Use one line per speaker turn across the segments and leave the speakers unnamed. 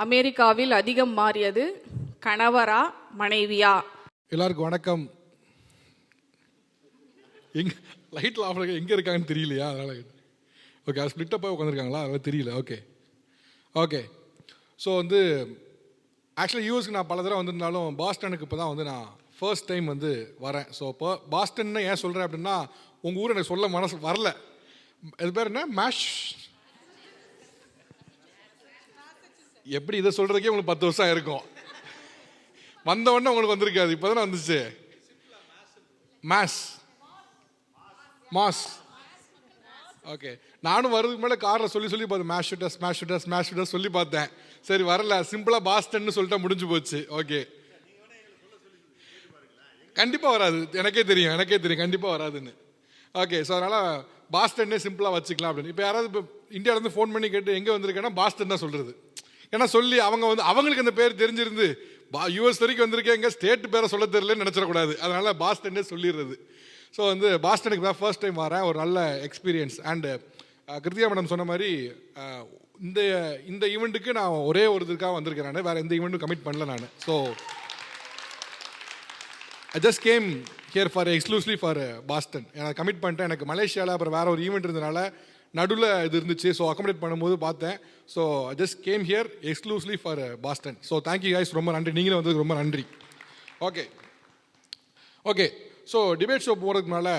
அமெரிக்காவில் அதிகம் மாறியது கணவரா மனைவியா?
எல்லாருக்கும் வணக்கம். எங்க லைட்டில் ஆஃப் எங்கே இருக்காங்கன்னு தெரியலையா? அதனால் ஓகே, அது ஸ்ப்ளிட்டப்பாக உட்காந்துருக்காங்களா? அதெல்லாம் தெரியல. Okay okay. ஸோ ஆக்சுவலி யூஎஸ்க்கு நான் பல தடவை வந்திருந்தாலும் பாஸ்டனுக்கு இப்போ தான் நான் ஃபர்ஸ்ட் டைம் வரேன். ஸோ இப்போ பாஸ்டன்னு ஏன் சொல்கிறேன் அப்படின்னா, உங்கள் ஊர் எனக்கு சொல்ல மனசு வரல. இது பேர் என்ன? எப்படி இதை சொல்கிறதுக்கே உங்களுக்கு 10 வருஷம் இருக்கும். வந்தவொடனே உங்களுக்கு வந்திருக்காது, இப்போ தானே வந்துச்சு. மாஸ். ஓகே, நானும் வரதுக்கு மேலே காரில் சொல்லி பார்த்தேன், ஸ்மாஷ் ஷூட்டர்ஸ் சொல்லி பார்த்தேன். சரி வரல, சிம்பிளாக பாஸ்டன்னு சொல்லிட்டா முடிஞ்சு போச்சு. ஓகே, கண்டிப்பாக வராது, எனக்கே தெரியும் கண்டிப்பாக வராதுன்னு. ஓகே, ஸோ அதனால் பாஸ்டன்னே சிம்பிளாக வச்சுக்கலாம் அப்படின்னு. இப்போ யாராவது இப்போ இந்தியாவிலேருந்து ஃபோன் பண்ணி கேட்டு எங்கே வந்திருக்கேன்னா பாஸ்டன் தான் சொல்கிறது. ஏன்னா சொல்லி அவங்களுக்கு அந்த பேர் தெரிஞ்சிருந்து யூஎஸ் வரைக்கும் வந்திருக்கேன், எங்கள் ஸ்டேட் பேரை சொல்ல தெரியலன்னு நினச்சிடக்கூடாது. அதனால் பாஸ்டன்னே சொல்லிடுறது. ஸோ பாஸ்டனுக்கு தான் ஃபர்ஸ்ட் டைம் வரேன். ஒரு நல்ல எக்ஸ்பீரியன்ஸ். அண்டு கிருத்திகா மேடம் சொன்ன மாதிரி இந்த ஈவெண்ட்டுக்கு நான் ஒரே ஒரு இதுக்காக வந்திருக்கேன். நான் வேறு எந்த ஈவெண்ட்டும் கமிட் பண்ணல நான். So I just game here for exclusively for Boston. எனக்கு கமிட் பண்ணிட்டேன். எனக்கு மலேசியாவில் அப்புறம் வேறு ஒரு ஈவெண்ட் இருந்தனால நடுவில் இது இருந்துச்சு. ஸோ அக்காமடேட் பண்ணும்போது பார்த்தேன். So I just game here exclusively for Boston. So thank you guys, ரொம்ப நன்றி. நீங்களும் வந்ததுக்கு ரொம்ப நன்றி. ஓகே. ஸோ டிபேட் ஷோ போகிறதுக்கு மேலே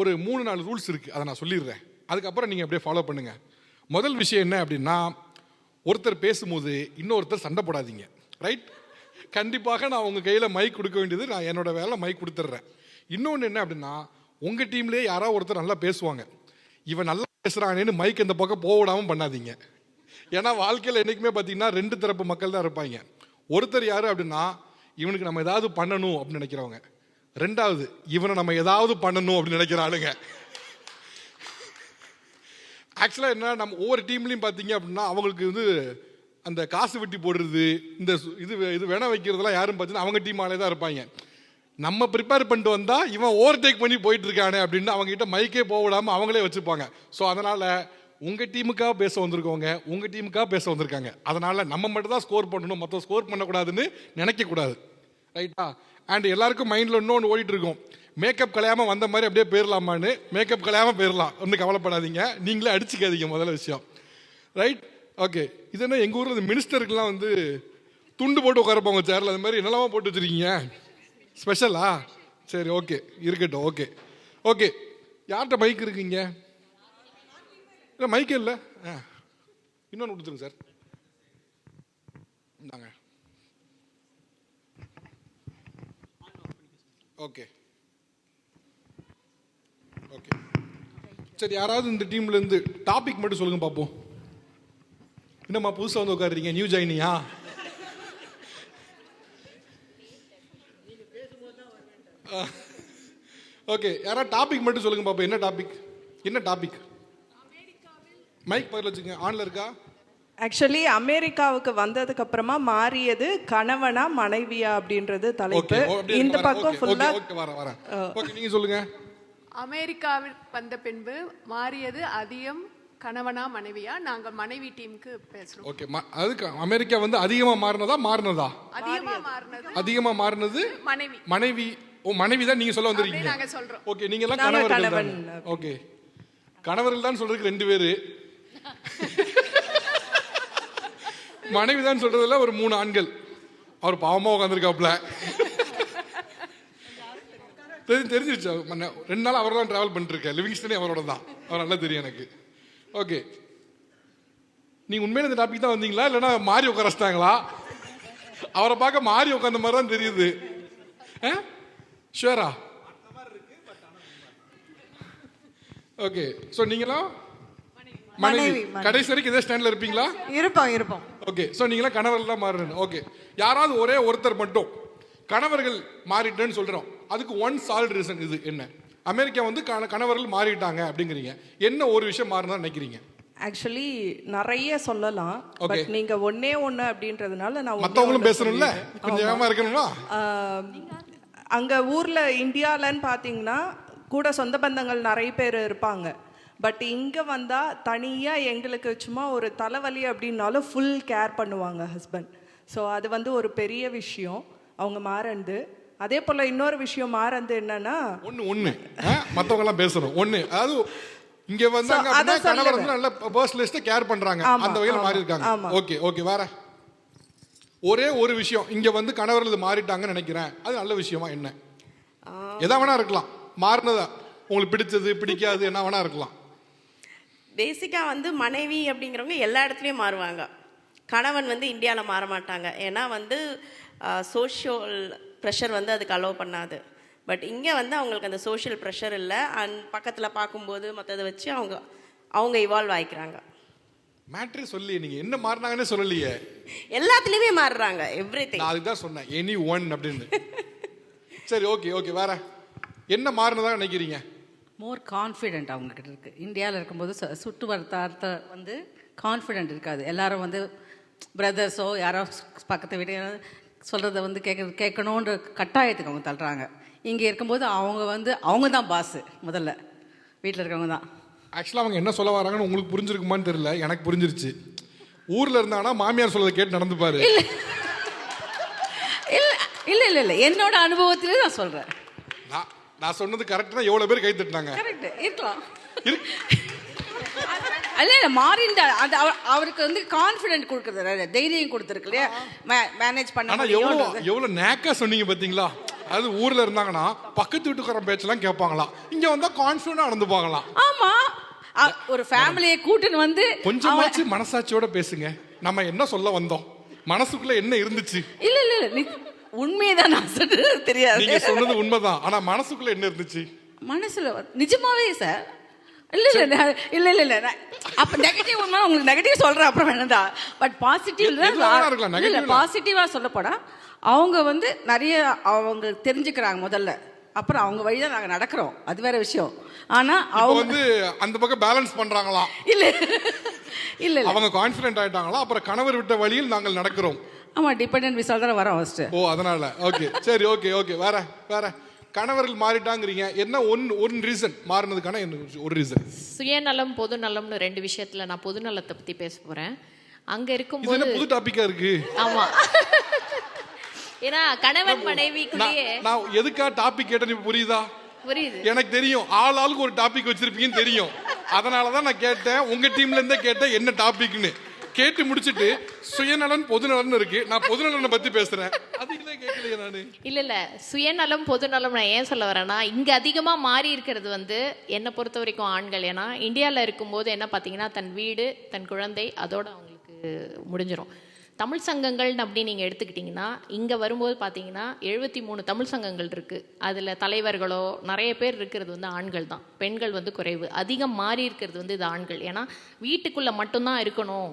ஒரு 3-4 ரூல்ஸ் இருக்குது, அதை நான் சொல்லிடுறேன். அதுக்கப்புறம் நீங்கள் அப்படியே ஃபாலோ பண்ணுங்கள். முதல் விஷயம் என்ன அப்படின்னா, ஒருத்தர் பேசும்போது இன்னொருத்தர் சண்டை போடாதீங்க. ரைட்? கண்டிப்பாக நான் உங்கள் கையில் மைக் கொடுக்க வேண்டியது, நான் என்னோட வேலை மைக் கொடுத்துட்றேன். இன்னொன்று என்ன அப்படின்னா, உங்கள் டீம்லேயே யாராவது ஒருத்தர் நல்லா பேசுவாங்க, இவன் நல்லா பேசுகிறானேன்னு மைக் இந்த பக்கம் போக விடாமல் பண்ணாதீங்க. ஏன்னா வாழ்க்கையில் என்றைக்குமே பார்த்தீங்கன்னா 2 தரப்பு மக்கள் தான் இருப்பாங்க. ஒருத்தர் யார் அப்படின்னா, இவனுக்கு நம்ம ஏதாவது பண்ணணும் அப்படின்னு நினைக்கிறவங்க. 2வது, இவனை நம்ம ஏதாவது பண்ணணும் அப்படின்னு நினைக்கிற ஆளுங்க. ஆக்சுவலாக என்ன, நம்ம ஒவ்வொரு டீம்லையும் பார்த்தீங்க அப்படின்னா அவங்களுக்கு அந்த காசு வெட்டி போடுறது, இந்த இது வேணா வைக்கிறதுலாம் யாரும் பார்த்தீங்கன்னா அவங்க டீம் ஆளே தான் இருப்பாங்க. நம்ம ப்ரிப்பேர் பண்ணிட்டு வந்தால் இவன் ஓவர்டேக் பண்ணி போயிட்டு இருக்கானே அப்படின்னு அவங்ககிட்ட மைக்கே போக விடாமல் அவங்களே வச்சுப்பாங்க. ஸோ அதனால் உங்கள் டீமுக்காக பேச வந்திருக்கவங்க உங்கள் டீமுக்காக பேச வந்திருக்காங்க. அதனால் நம்ம மட்டும் தான் ஸ்கோர் பண்ணணும், மற்ற ஸ்கோர் பண்ணக்கூடாதுன்னு நினைக்கக்கூடாது. ரைட்டா? அண்ட் எல்லாருக்கும் மைண்டில் இன்னொன்று ஓடிட்டு இருக்கும், மேக்கப் கலையாமல் வந்த மாதிரி அப்படியே போயிடலாமான்னு. மேக்கப் கலையாமல் போயிடலாம், ஒன்றும் கவலைப்படாதீங்க, நீங்களே அடிச்சுக்காதீங்க, முதல்ல விஷயம். ரைட்? ஓகே. இது என்ன, எங்கள் ஊரில் இந்த மினிஸ்டருக்கெல்லாம் துண்டு போட்டு உட்காரப்பாங்க சேரில், அது மாதிரி என்னெல்லாமா போட்டு வச்சுருக்கீங்க? ஸ்பெஷலா? சரி, ஓகே, இருக்கட்டும். ஓகே. யார்கிட்ட மைக் இருக்குங்க? இல்லை மைக்கே இல்லை. இன்னொன்று கொடுத்துருங்க சார். இந்தாங்க. ஓகே. சரி, யாராவது இந்த டீம்லேருந்து டாபிக் மட்டும் சொல்லுங்க பார்ப்போம். என்னம்மா புதுசாக உட்காருறீங்க, நியூ ஜாயினியா? ஓகே, யாராவது டாபிக் மட்டும் சொல்லுங்க பார்ப்போம். என்ன டாபிக்? மைக் பக்கத்தில் வச்சுங்க, ஆன்ல இருக்கா?
ஆக்சுவலி அமெரிக்காவுக்கு வந்ததுக்கு அப்புறமா மாறியது கணவனா மனைவியா அப்படின்றது தலைப்பு. இந்த பக்கம் ஃபுல்லா
வரேன். ஓகே, நீங்க சொல்லுங்க.
அமெரிக்காவில் வந்த பின்பு மாறியது அதிகம் கணவனா மனைவியா? நாங்க மனைவி டீமுக்கு பேசுறோம்.
ஓகே, அதுக்கு அமெரிக்கா அதிகமா மாறினதா? அதிகமா மாறினது மனைவி. ஓ, மனைவி தான் நீங்க சொல்ல வந்திருக்கீங்க.
நாங்க சொல்றோம்.
ஓகே, நீங்க எல்லாம் கணவர்கள். ஓகே, கணவர்கள் தான் சொல்றதுக்கு 2 பேரு, மனைவி தான் சொல்றதுல ஒரு 3 ஆண்கள். அவர் பாவமா உட்காந்துருக்காப்ல. தெரிஞ்சிருச்சு. 2 நாள் அவர் தான் டிராவல் பண்ணிட்டு இருக்கேன். லிவிங்ஸ்டனே அவரோட தான், அவர் நல்லா தெரியும் எனக்கு. ஓகே, நீங்க உண்மையில இந்த டாபிக் தான் வந்தீங்களா இல்லைன்னா மாறி உட்கார வச்சிட்டாங்களா? அவரை பார்க்க மாறி உட்காந்த மாதிரி தான் தெரியுது. ஷுவரா? ஓகே. ஸோ நீங்களாம் மனைவி கடைசி வரைக்கும் இதே ஸ்டாண்ட்ல இருப்பீங்களா?
இருப்போம்.
ஓகே. ஸோ நீங்களாம் கணவர்கள் மாறணும். ஓகே, யாராவது ஒரே ஒருத்தர் மட்டும் கணவர்கள் மாறிட்டேன்னு சொல்றோம், அதுக்கு ஒன் சாலிட் ரீசன் இது என்ன? அமெரிக்கா கணவர்கள் மாறிட்டாங்க அப்படிங்கிறீங்க, என்ன ஒரு விஷயம் மாறினா நினைக்கிறீங்க?
ஆக்சுவலி நிறைய சொல்லலாம், பட் நீங்க ஒண்ணே அப்படின்றதுனால நான்
மற்றவங்களும் பேசணும்ல, கொஞ்சம் ஏமா இருக்கணுமா?
அங்க ஊர்ல இந்தியாலன்னு பாத்தீங்கன்னா கூட சொந்த பந்தங்கள் நிறைய பேர் இருப்பாங்க. பட் இங்கே வந்தால் தனியாக எங்களுக்கு சும்மா ஒரு தலைவலி அப்படின்னாலும் ஃபுல் கேர் பண்ணுவாங்க ஹஸ்பண்ட். ஸோ அது வந்து ஒரு பெரிய விஷயம் அவங்க மாறந்து. அதே போல் இன்னொரு விஷயம் மாறந்து என்னன்னா
ஒன்று மற்றவங்க எல்லாம் பேசணும் ஒன்று, அதாவது இங்க வந்தாங்க அப்படின்னா கணவர் வந்து நல்ல பர்சனலிஸ்ட்டா கேர் பண்றாங்க, அந்த வகையில மாறி இருக்காங்க. Okay okay. வேற ஒரே ஒரு விஷயம், இங்க வந்து கணவர்கள் மாறிட்டாங்கன்னு நினைக்கிறேன், அது நல்ல விஷயமா என்ன? எதா வேணா இருக்கலாம், மாறினதா உங்களுக்கு பிடிச்சது பிடிக்காது என்ன வேணா இருக்கலாம்.
பேசிக்கா வந்து மனைவி அப்படிங்கிறவங்க எல்லா இடத்துலையும் மாறுவாங்க. கணவன் வந்து இந்தியாவில் மாற மாட்டாங்க. ஏன்னா வந்து சோஷியல் ப்ரெஷர் வந்து அதுக்கு அலோவ் பண்ணாது. பட் இங்கே வந்து அவங்களுக்கு அந்த சோஷியல் ப்ரெஷர் இல்லை. அண்ட் பக்கத்தில் பார்க்கும்போது மற்றதை வச்சு அவங்க இவால்வ் ஆகிக்கிறாங்க.
மேட்ரே சொல்லி நீங்க என்ன மாறினாங்கன்னு சொல்லலையே.
எல்லாத்துலேயுமே மாறுறாங்க, எவ்ரிதிங்.
நான் அதுக்கு தான் சொன்னேன் எனி ஒன் அப்படின்னு. சரி ஓகே ஓகே. வேற என்ன மாறினதா நினைக்கிறீங்க?
மோர் கான்ஃபிடென்ட் அவங்கக்கிட்ட இருக்குது. இந்தியாவில் இருக்கும்போது சுட்டு வட்டாரத்தை வந்து கான்ஃபிடென்ட் இருக்காது. எல்லாரும் வந்து பிரதர்ஸோ யாரோ பக்கத்து வீட்டு சொல்கிறத வந்து கேட்கணுன்ற கட்டாயத்துக்கு அவங்க தள்ளுறாங்க. இங்கே இருக்கும்போது அவங்க தான் பாஸு, முதல்ல வீட்டில் இருக்கவங்க தான்.
ஆக்சுவலாக அவங்க என்ன சொல்ல வராங்கன்னு உங்களுக்கு புரிஞ்சிருக்குமான்னு தெரியல, எனக்கு புரிஞ்சிருச்சு. ஊரில் இருந்தாங்கன்னா மாமியார் சொல்றதை கேட்டு நடந்துப்பாரு.
இல்லை இல்லை இல்லை, என்னோட அனுபவத்திலே நான் சொல்கிறேன்.
நான் சொன்னது கரெக்ட் தான். எவ்வளோ பேர் கை தட்டினாங்க?
கரெக்ட் இருக்கலாம். இல்லை இல்லை, மாறிண்டா அது அவருக்கு வந்து கான்ஃபிடென்ட் கொடுக்குறது, தைரியம் கொடுத்துருக்கு இல்லையா, மேனேஜ் பண்ண.
ஆனால் எவ்வளோ நேக்கா சொன்னீங்க பார்த்தீங்களா? அது ஊரில் இருந்தாங்கன்னா பக்கத்து வீட்டுக்காரன் பேச்செல்லாம் கேட்பாங்களாம், இங்கே வந்தால் கான்ஃபிடென்ட்டாக நடந்துப்பாங்களாம்.
ஆமாம், ஒரு ஃபேமிலியை கூட்டுன்னு வந்து
கொஞ்சமாச்சு மனசாட்சியோட பேசுங்க. நம்ம என்ன சொல்ல வந்தோம், மனசுக்குள்ள என்ன இருந்துச்சு?
இல்லை இல்லை இல்லை, உண்மையதான் நான் சொன்னது, தெரியாது.
நீங்க சொன்னது உண்மைதான், ஆனா மனசுக்குள்ள என்ன இருந்துச்சு?
மனசுல நிஜமாவே சார். இல்ல இல்ல இல்ல இல்ல இல்ல, அப்ப நெகட்டிவ் உங்களுக்கு நெகட்டிவ் சொல்றேன் அப்புறம் வேணாம்டா. பட் பாசிட்டிவா சொல்ல போனா அவங்க வந்து நிறைய அவங்க தெரிஞ்சுக்கிறாங்க முதல்ல, அப்புறம் அவங்க வழிதான் நாங்க நடக்கிறோம், அது வேற விஷயம். ஆனா அவங்க
வந்து அந்த பக்கம் பேலன்ஸ் பண்றாங்களா?
இல்ல இல்ல,
அவங்க கான்ஃபிடென்ட் ஆயிட்டாங்களா? அப்புறம் கணவர் விட்ட வழியில் நாங்கள் நடக்கிறோம்.
ஆமா, டிபெண்டன்ட் விசால தான் வரோம் ஃபர்ஸ்ட்.
ஓ, அதனால ஓகே சரி ஓகே ஓகே. வேற வேற கணவர்கள் மாறிட்டாங்கிறீங்க, என்ன ஒன் ரீசன் மாறினதுக்கான என்ன ஒரு ரீசன்?
சுயநலம் பொதுநலம்னு ரெண்டு விஷயத்துல நான் பொதுநலத்தை பத்தி பேச போறேன். அங்க இருக்கும்போது
புது டாபிக்கா இருக்கு.
ஆமா, ஏன்னா கணவன் மனைவிக்குள்ளேயே
நான் எதுக்கா டாபிக் கேட்டேன்னு புரியுதா?
புரியுது, எனக்கு
தெரியும். ஆளுக்கு ஒரு டாபிக் வச்சிருப்பீங்கன்னு தெரியும். அதனாலதான் நான் கேட்டேன், உங்க டீம்ல இருந்தே கேட்டேன் என்ன டாபிக்னு. கேட்டு முடிச்சிட்டு சுயநலன் பொதுநலன் இருக்கு, நான் பொதுநலனை பத்தி பேசுறேன். அதுக்குதான் கேட்கலையே நானு.
இல்ல சுயநலம் பொதுநலம் நான் ஏன் சொல்ல வரேன்னா, இங்க அதிகமா மாறி இருக்கிறது வந்து என்னை பொறுத்த வரைக்கும் ஆண்கள். ஏன்னா இந்தியாவில் இருக்கும்போது என்ன பார்த்தீங்கன்னா, தன் வீடு தன் குழந்தை அதோட அவங்களுக்கு முடிஞ்சிடும். தமிழ் சங்கங்கள் அப்படின்னு நீங்கள் எடுத்துக்கிட்டிங்கன்னா, இங்கே வரும்போது பார்த்தீங்கன்னா 73 தமிழ் சங்கங்கள் இருக்குது. அதில் தலைவர்களோ நிறைய பேர் இருக்கிறது வந்து ஆண்கள் தான், பெண்கள் வந்து குறைவு. அதிகம் மாறி இருக்கிறது வந்து இது ஆண்கள். ஏன்னா வீட்டுக்குள்ளே மட்டும்தான் இருக்கணும்,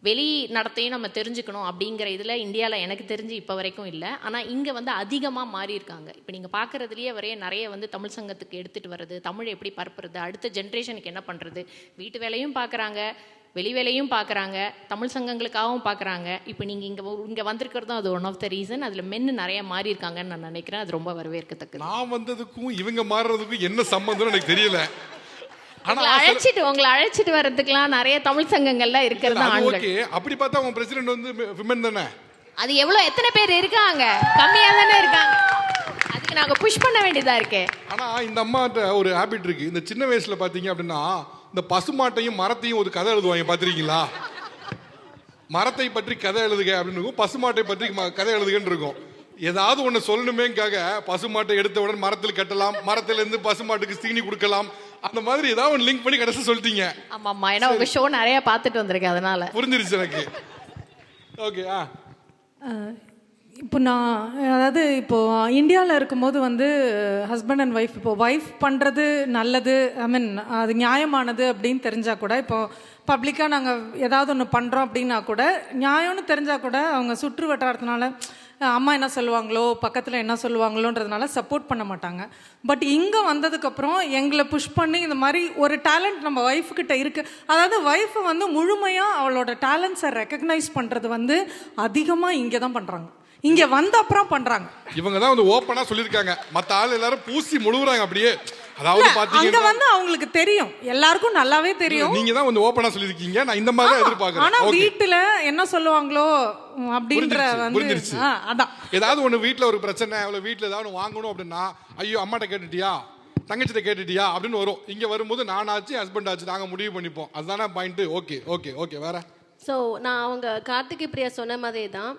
வெளி நடத்தையும் நம்ம தெரிஞ்சுக்கணும் அப்படிங்கிற இதில் இந்தியாவில் எனக்கு தெரிஞ்சு இப்போ வரைக்கும் இல்லை. ஆனால் இங்கே வந்து அதிகமாக மாறி இருக்காங்க. இப்போ நீங்கள் பார்க்குறதுலேயே நிறைய வந்து தமிழ் சங்கத்துக்கு எடுத்துகிட்டு வர்றது, தமிழ் எப்படி பரப்புறது, அடுத்த ஜென்ரேஷனுக்கு என்ன பண்ணுறது, வீட்டு வேலையும் பார்க்குறாங்க, வெளி வேலையும் பார்க்குறாங்க, தமிழ் சங்கங்களுக்காகவும் பார்க்குறாங்க. இப்போ நீங்கள் இங்கே வந்திருக்கிறதும் அது ஒன் ஆஃப் த ரீசன். அதில் மென்னு நிறைய மாறி இருக்காங்கன்னு நான் நினைக்கிறேன். அது ரொம்ப வரவேற்கத்தக்கது.
நான் வந்ததுக்கும் இவங்க மாறுறதுக்கும் என்ன சம்பந்தம் எனக்கு தெரியல.
உங்களை அழைச்சிட்டு வர்றதுக்குலாம் நிறைய தமிழ் சங்கங்கள்லாம் இருக்கிறது ஆண்கள்.
அப்படி பார்த்தா உங்க பிரசிடென்ட் வந்து விமன் தானே?
அது எத்தனை பேர் இருக்காங்க? கம்மியா தானே இருக்காங்க. அதுக்கு நாங்க புஷ் பண்ண வேண்டியதா இருக்கு.
ஆனா இந்த அம்மாட்ட ஒரு ஹாபிட் இருக்கு. இந்த சின்ன வயசுல பாத்தீங்க அப்படின்னா, இந்த பசுமாட்டையும் மரத்தையும் ஒரு கதை எழுதுவாங்க, பாத்திருக்கீங்களா? மரத்தை பற்றி கதை எழுதுக அப்படின்னு இருக்கும், பசுமாட்டை பற்றி கதை எழுதுகன்னு இருக்கும். ஏதாவது ஒண்ணு சொல்லணுமேக்காக பசுமாட்டை எடுத்த உடனே மரத்தில் கட்டலாம், மரத்துல இருந்து பசுமாட்டுக்கு தீனி கொடுக்கலாம், அந்த மாதிரி ஏதாவது ஒன்று லிங்க் பண்ணி கடைசி சொல்லிட்டீங்க.
ஆமாம்மா, ஏன்னா உங்க ஷோ நிறைய பார்த்துட்டு வந்திருக்கேன், அதனால
புரிஞ்சிருச்சு எனக்கு. ஓகே.
இப்போ இப்போ இந்தியாவில் இருக்கும்போது வந்து ஹஸ்பண்ட் அண்ட் ஒய்ஃப், இப்போ ஒய்ஃப் பண்ணுறது நல்லது, ஐ மீன் அது நியாயமானது அப்படின்னு தெரிஞ்சால் கூட, இப்போ பப்ளிக்காக நாங்கள் ஏதாவது ஒன்று பண்ணுறோம் அப்படின்னா கூட, நியாயம்னு தெரிஞ்சால் கூட அவங்க சுற்று வட்டாரத்தினால அம்மா என்ன சொல்லுவாங்களோ, பக்கத்தில் என்ன சொல்லுவாங்களோன்றதுனால சப்போர்ட் பண்ண மாட்டாங்க. பட் இங்கே வந்ததுக்கப்புறம் எங்களை புஷ் பண்ணி இந்த மாதிரி ஒரு டேலண்ட் நம்ம ஒய்ஃப்கிட்ட இருக்குது, அதாவது ஒய்ஃபை வந்து முழுமையாக அவளோட டேலண்ட்ஸை ரெக்கக்னைஸ் பண்ணுறது வந்து அதிகமாக இங்கே தான் பண்ணுறாங்க. இங்கே வந்த அப்புறம் பண்ணுறாங்க.
இவங்க தான் வந்து ஓப்பனாக சொல்லியிருக்காங்க, மற்ற ஆள் எல்லாரும் பூசி முழுகுறாங்க அப்படியே. அதாவது
அங்க
பாத்தீங்கன்னா
வந்து அவங்களுக்கு தெரியும், எல்லாருக்கும் நல்லாவே தெரியும்.
நீங்க தான் கொஞ்சம் ஓப்பனா சொல்லிருக்கீங்க, நான் இந்த மாதிரி தான் எதிர்பார்க்கறேன்.
ஆனா
ஓகே,
வீட்டுல என்ன சொல்லுவாங்களோ அப்படின்ற வந்து
புரிஞ்சிருச்சு.
அதான்
ஏதாவது ஒண்ணு வீட்ல ஒரு பிரச்சனை, அவள வீட்ல ஏதாவது ஒண்ணு வாங்கணும் அப்படின்னா, ஐயோ அம்மாட்ட கேட்டுட்டியா, தங்கச்சிட்ட கேட்டுட்டியா அப்படின்னு வரும். இங்க வரும்போது நானாச்சு ஹஸ்பண்ட் ஆச்சு நாங்க முடிவு பண்ணிப்போம். அதுதானே பாயிண்ட். Okay okay okay. வேற
ஸோ நான் அவங்க கார்த்திகை பிரியா சொன்ன மாதிரி தான்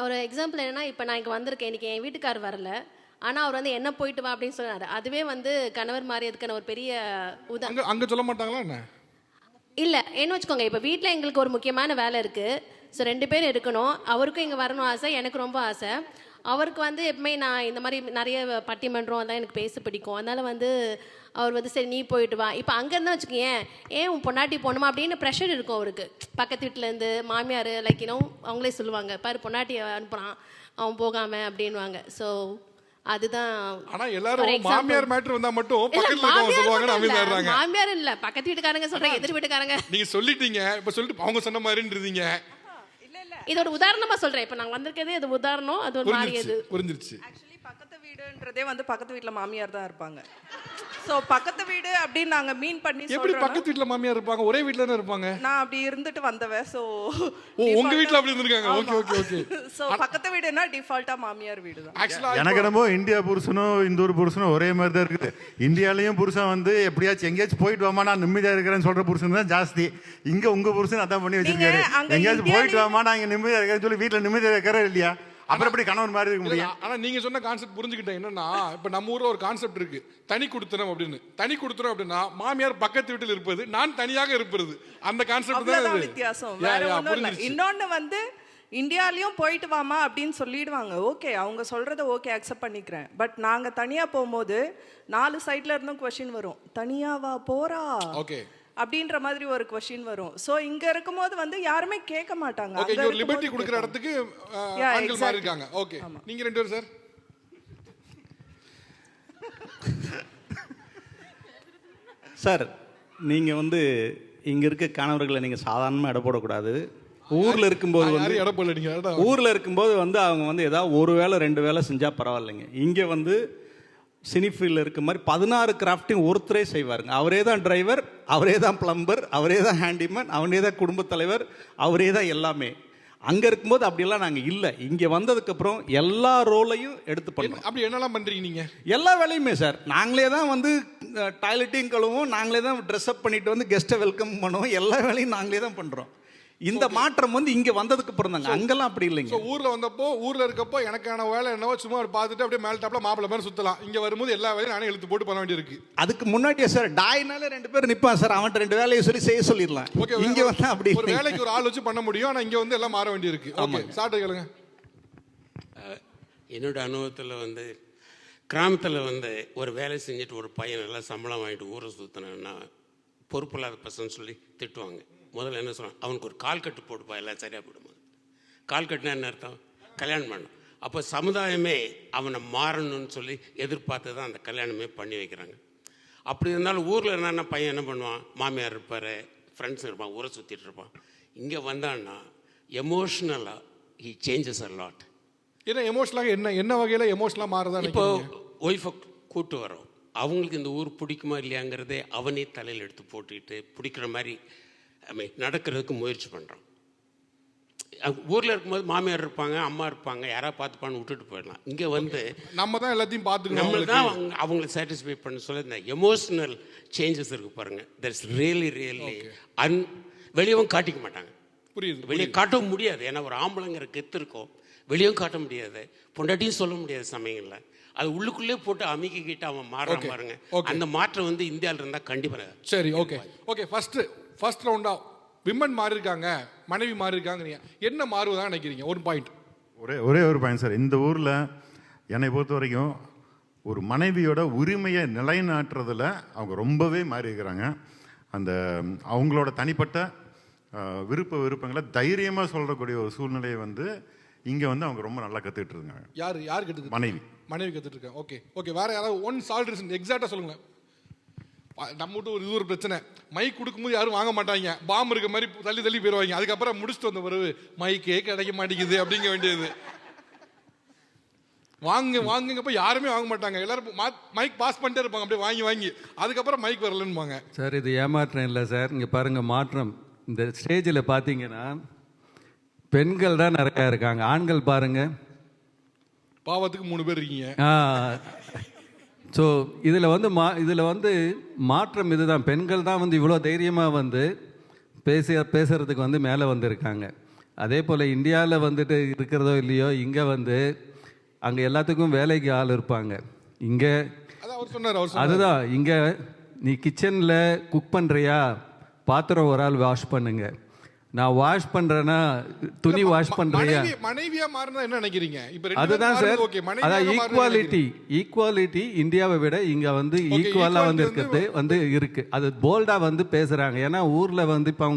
ஒரு எக்ஸாம்பிள் என்னன்னா, இப்போ நான் இங்கே வந்திருக்கேன், இன்னைக்கு என் வீட்டுக்கார் வரல, ஆனால் அவர் வந்து என்ன போயிட்டு வா அப்படின்னு சொன்னார். அதுவே வந்து கணவர் மாறியதுக்கான ஒரு பெரிய
அங்க சொல்ல மாட்டாங்களா என்ன?
இல்லை என்ன வச்சுக்கோங்க, இப்போ வீட்டில் எங்களுக்கு ஒரு முக்கியமான வேலை இருக்குது. ஸோ 2 பேர் இருக்கணும். அவருக்கும் இங்கே வரணும் ஆசை, எனக்கு ரொம்ப ஆசை. அவருக்கு வந்து எப்பவுமே நான் இந்த மாதிரி நிறைய பட்டிமன்றம் அதான் எனக்கு பேச பிடிக்கும். அதனால வந்து அவர் வந்து சரி நீ போயிட்டு வா. இப்போ அங்கேருந்து வச்சுக்கேன், ஏன் உன் பொண்டாட்டி போகணுமா அப்படின்னு ப்ரெஷர் இருக்கும் அவருக்கு. பக்கத்து வீட்டிலேருந்து மாமியார் லைக் அவங்களே சொல்லுவாங்க, பாரு பொண்டாட்டியை அனுப்புகிறான் அவன் போகாமல் அப்படின்வாங்க. ஸோ அதுதான்.
ஆனா எல்லாரும் மாமியார் மேட்டர் வந்தா மட்டும் பக்கத்துல இருக்கவங்க சொல்லுவாங்கன்னு அமைதியாறாங்க.
மாமியார் இல்ல, பக்கத்து வீட்டுக்காரங்க சொல்றாங்க, எதிர் வீட்டுக்காரங்க.
நீங்க சொல்லிட்டீங்க, இப்ப சொல்லிட்டு அவங்க சொன்ன மாதிரின்றீங்க.
இது ஒரு உதாரணமா சொல்றேன். இப்ப நாங்க வந்திருக்கதே அது உதாரணம், அது ஒரு மாறியது.
புரிஞ்சிருச்சு.
ஆக்சுவலி பக்கத்து வீடுன்றதே வந்து பக்கத்து வீட்ல மாமியார் தான் இருப்பாங்க. சோ பக்கத்து வீடு அப்படின்னு நாங்க மீன் பண்ணி சொல்றோம்.
எப்படி பக்கத்து வீட்ல மாமியார் இருப்பாங்க? ஒரே வீட்ல தான இருப்பாங்க.
நான் அப்படி இருந்துட்டு வந்தவ. சோ
உங்க வீட்ல அப்படி இருந்திருக்காங்க. Okay okay okay.
சோ பக்கத்து வீடுனா டிஃபால்ட்டா மாமியார் வீடு தான்.
ஆக்சுவலா
எனக்கு என்னமோ இந்தியா புருஷனும் இந்த ஊர் புருஷனும் ஒரே மாதிரி தான் இருக்குது. இந்தியாலயும் புருஷன் வந்து எப்படியாச்சும் எங்கேயாச்சும் போயிட்டு வாமா நான் நிம்மதியா இருக்கிறேன்னு சொல்ற புருஷன் தான் ஜாஸ்தி. இங்க உங்க புருஷன் அதான் பண்ணி வச்சிருக்காரு. எங்கேயாச்சும் போயிட்டு வாமா நான் இங்க நிம்மதியா இருக்கிறேன்னு சொல்லி வீட்டுல நிம்மதியா இருக்கிற இல்லையா? அப்புறம் எப்படி கணவன் மாதிரி இருக்க முடியும்?
ஆனா நீங்க சொன்ன கான்செப்ட் புரிஞ்சுக்கிட்டேன். என்னன்னா இப்ப நம்ம ஊர்ல ஒரு கான்செப்ட் இருக்கு, தனி குடுத்தனம் அப்படின்னு. தனி குடுத்தனம் அப்படின்னா மாமியார் பக்கத்து வீட்டில் இருப்பது, நான் தனியாக இருப்பது. அந்த கான்செப்ட் தான் இது.
வித்தியாசம் வேற ஒண்ணும் இல்ல. இன்னொன்னு வந்து இந்தியாலயும் போயிட்டு வாமா அப்படின்னு சொல்லிடுவாங்க. ஓகே, அவங்க சொல்றத ஓகே அக்செப்ட் பண்ணிக்கிறேன். பட் நாங்க தனியா போகும்போது 4 சைட்ல இருந்தும் क्वेश्चन வரும். தனியாவா போறா?
ஓகே
அப்படின்ற மாதிரி ஒரு क्वेश्चन வரும். சோ இங்க இருக்கும்போது வந்து யாருமே கேட்க மாட்டாங்க.
ஓகே, இங்க ஒரு லிபர்ட்டி கொடுக்கிற இடத்துக்கு ஆண்கள் மாதிரி இருக்காங்க. ஓகே, நீங்க 2 பேரும் சார்.
சார் நீங்கள் வந்து இங்கே இருக்க கணவர்களை நீங்கள் சாதாரணமாக எடை போடக்கூடாது. ஊரில் இருக்கும்போது வந்து ஊரில் இருக்கும்போது வந்து அவங்க வந்து ஏதாவது ஒரு வேளை 2 வேளை செஞ்சால் பரவாயில்லைங்க. இங்கே வந்து சினிஃபீல்டில் இருக்க மாதிரி 16 கிராஃப்டையும் ஒருத்தரே செய்வாருங்க. அவரே தான் டிரைவர், அவரே தான் பிளம்பர், அவரே தான் ஹேண்டிமேன், அவரே தான் குடும்பத் தலைவர், அவரே தான் எல்லாமே. அங்கே இருக்கும்போது அப்படியெல்லாம் நாங்கள் இல்லை. இங்கே வந்ததுக்கப்புறம் எல்லா ரோலையும் எடுத்து பண்ணுறோம்.
அப்படி என்னெல்லாம் பண்ணுறீங்க நீங்கள்?
எல்லா வேலையுமே சார் நாங்களே தான் வந்து டாய்லெட்டையும் கழுவோம், நாங்களே தான் ட்ரெஸ்அப் பண்ணிட்டு வந்து கெஸ்ட்டை வெல்கம் பண்ணுவோம். எல்லா வேலையும் நாங்களே தான் பண்ணுறோம். இந்த மாற்றம் வந்து இங்க வந்ததுக்கு அப்புறம் தாங்க. அங்கெல்லாம் அப்படி இல்லைங்க.
ஊர்ல வந்தப்போ ஊர்ல இருக்கப்போ எனக்கான வேலை என்னவோ சும்மா பார்த்துட்டு அப்படியே மேல் டாப்ல மாப்பிள்ள மாதிரி சுத்தலாம். இங்க வரும்போது எல்லா வேலையும் நானே இழுத்து போட்டு பண்ண வேண்டியிருக்கு.
அதுக்கு முன்னாடியே சார் டாய்னால 2 பேர் நிப்பான் சார், அவன்கிட்ட 2 வேலையை சொல்லி செய்ய சொல்லிடலாம். இங்க வந்து அப்படி
ஒரு வேலைக்கு ஒரு ஆள் வச்சு பண்ண முடியும். ஆனா இங்க வந்து எல்லாம் மாற வேண்டியிருக்கு. ஓகே, சாப்பிட்டு கேளுங்க.
என்னோட அனுபவத்தில் வந்து கிராமத்தில் வந்து ஒரு வேலை செஞ்சுட்டு ஒரு பையன் நல்லா சம்பளம் வாங்கிட்டு ஊரை சுற்றினா பொறுப்பில்லாத பசங்க சொல்லி திட்டுவாங்க. முதல்ல என்ன சொல்லுவாங்க, அவனுக்கு ஒரு கால் கட்டு போட்டுப்பா எல்லாம் சரியாக போடுமா. கால் கட்டுனா என்ன அர்த்தம்? கல்யாணம் பண்ணணும். அப்போ சமுதாயமே அவனை மாறணும்னு சொல்லி எதிர்பார்த்து தான் அந்த கல்யாணமே பண்ணி வைக்கிறாங்க. அப்படி இருந்தாலும் ஊரில் என்னென்ன பையன் என்ன பண்ணுவான், மாமியார் இருப்பார், ஃப்ரெண்ட்ஸ் இருப்பான், ஊரை சுற்றிட்டு இருப்பான். இங்கே வந்தான்னா எமோஷ்னலாக ஹி சேஞ்சஸ் அ லாட்.
ஏன்னா எமோஷனலாக என்ன வகையில் எமோஷனலாக மாறுதா?
இப்போ ஒய்ஃபை கூட்டு வரோம், அவங்களுக்கு இந்த ஊர் பிடிக்குமா இல்லையாங்கிறதே அவனே தலையில் எடுத்து போட்டுக்கிட்டு பிடிக்கிற மாதிரி நடக்கிறதுக்கு முயற்சி பண்ணுறோம். ஊரில் இருக்கும்போது மாமியார் இருப்பாங்க, அம்மா இருப்பாங்க, யாராவது பார்த்துப்பான்னு விட்டுட்டு போயிடலாம். இங்கே வந்து
நம்ம தான் எல்லாத்தையும் பார்த்துக்கணும்,
நம்ம தான் அவங்களை சாட்டிஸ்ஃபை பண்ண சொல்ல இந்த எமோஷ்னல் சேஞ்சஸ் இருக்கு பாருங்க. தட்ஸ் ரியலி வெளியவும் காட்டிக்க மாட்டாங்க.
புரியுது,
வெளியே காட்டவும் முடியாது. ஏன்னா ஒரு ஆம்பளைங்கிற கெத்து இருக்கும், வெளியும் காட்ட முடியாது, பொண்டாட்டியும் சொல்ல முடியாது சமயங்களில். அது உள்ளுக்குள்ளே போட்டு அமைக்கிட்டு அவன் மாற பாருங்க. அந்த மாற்றம் வந்து இந்தியாவில் இருந்தால் கண்டிப்பாக.
சரி, ஓகே ஓகே. ஃபர்ஸ்ட் ரவுண்டா விமன் மாறி இருக்காங்க, மனைவி மாறி இருக்காங்க. என்ன மாறுவதாக நினைக்கிறீங்க? ஒரு பாயிண்ட்.
ஒரே ஒரு பாயிண்ட் சார். இந்த ஊரில் என்னை பொறுத்த வரைக்கும் ஒரு மனைவியோட உரிமையை நிலைநாட்டுறதுல அவங்க ரொம்பவே மாறி இருக்கிறாங்க. அந்த அவங்களோட தனிப்பட்ட விருப்பங்களை தைரியமாக சொல்கிறக்கூடிய ஒரு சூழ்நிலையை வந்து இங்கே வந்து அவங்க ரொம்ப நல்லா கற்றுக்கிட்டு இருக்காங்க.
யார் கற்றுக்கு?
மனைவி
கற்றுட்டு இருக்காங்க. ஓகே, வேற யாராவது ஒன் சால்ட் ரீசன் எக்ஸாக்டாக சொல்லுங்களேன். நம்ம விட்டு ஒரு பிரச்சனை, மைக் கொடுக்கும்போது யாரும் வாங்க மாட்டாங்க, பாம்பு இருக்க மாதிரி தள்ளி போயிடுவாங்க. அதுக்கப்புறம் முடிச்சுட்டு வந்த பிறகு மைக்கே கிடைக்க மாட்டேங்குது அப்படிங்க வேண்டியது. வாங்குங்கப்ப யாருமே வாங்க மாட்டாங்க. எல்லாரும் மைக் பாஸ் பண்ணிட்டே இருப்பாங்க, அப்படியே வாங்கி அதுக்கப்புறம் மைக் வரலன்னுவாங்க.
சார் இது ஏமாற்றம் இல்லை சார். இங்கே பாருங்கள் மாற்றம். இந்த ஸ்டேஜில் பார்த்தீங்கன்னா பெண்கள் தான் நிறையா இருக்காங்க. ஆண்கள் பாருங்க,
பாவத்துக்கு 3 பேர் இருக்கீங்க.
ஸோ இதில் வந்து மாற்றம் இதுதான். பெண்கள் தான் வந்து இவ்வளோ தைரியமாக வந்து பேசுறதுக்கு வந்து மேலே வந்திருக்காங்க. அதே போல் இந்தியாவில் வந்துட்டு இருக்கிறதோ இல்லையோ, இங்கே வந்து அங்கே எல்லாத்துக்கும் வேலைக்கு ஆள் இருப்பாங்க. இங்கே அதுதான், இங்கே நீ கிச்சனில் குக் பண்ணுறியா, பாத்திரம் ஒரு ஆள் வாஷ் பண்ணுங்க. நான் வாஷ் பண்றேன்னா துணி வாஷ் பண்றியா,
மனைவியா மாறினா என்ன நினைக்கிறீங்க?
அதுதான் சார். அதான் ஈக்குவாலிட்டி இந்தியாவை விட இங்க வந்து ஈக்குவலா வந்து இருக்கிறது வந்து இருக்கு. அது போல்டா வந்து பேசுறாங்க. ஏன்னா ஊர்ல வந்து இப்ப அவங்க